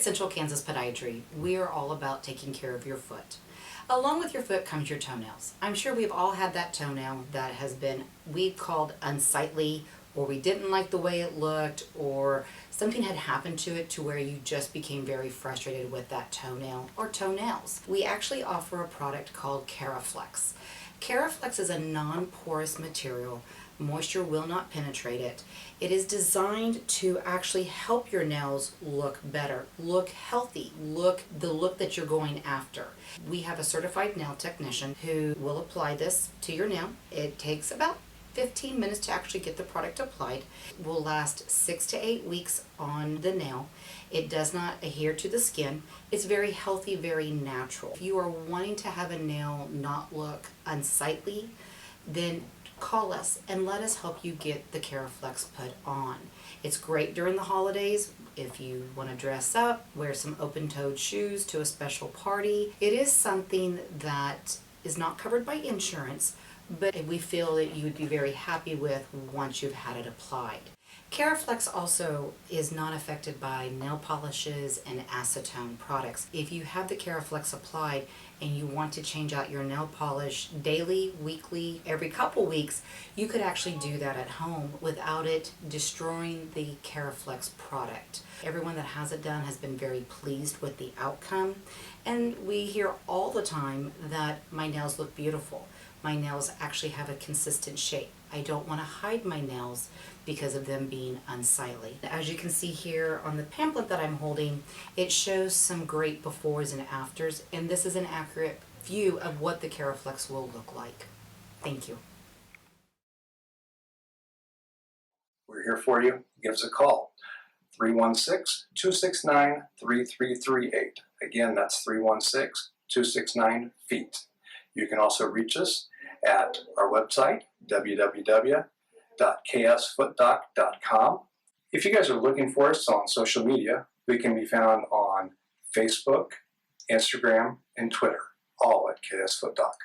Central Kansas Podiatry, we are all about taking care of your foot. Along with your foot comes your toenails. I'm sure we've all had that toenail that has been, we've called unsightly, or we didn't like the way it looked, or something had happened to it to where you just became very frustrated with that toenail or toenails. We actually offer a product called Keryflex. Keryflex is a non-porous material. Moisture will not penetrate it. It is designed to actually help your nails look better, look healthy, look the look that you're going after. We have a certified nail technician who will apply this to your nail. It takes about 15 minutes to actually get the product applied. It will last 6 to 8 weeks on the nail. It does not adhere to the skin. It's very healthy, very natural. If you are wanting to have a nail not look unsightly, then call us and let us help you get the Keryflex put on. It's great during the holidays if you want to dress up, wear some open-toed shoes to a special party. It is something that is not covered by insurance, but we feel that you would be very happy with once you've had it applied. Keryflex also is not affected by nail polishes and acetone products. If you have the Keryflex applied and you want to change out your nail polish daily, weekly, every couple weeks, you could actually do that at home without it destroying the Keryflex product. Everyone that has it done has been very pleased with the outcome, and we hear all the time that my nails look beautiful. My nails actually have a consistent shape. I don't want to hide my nails because of them being unsightly. As you can see here on the pamphlet that I'm holding, it shows some great befores and afters, and this is an accurate view of what the Keryflex will look like. Thank you. We're here for you. Give us a call. 316-269-3338. Again, that's 316-269-FEET. You can also reach us at our website, www.ksfootdoc.com. If you guys are looking for us on social media, we can be found on Facebook, Instagram, and Twitter, all at KS Foot Doc.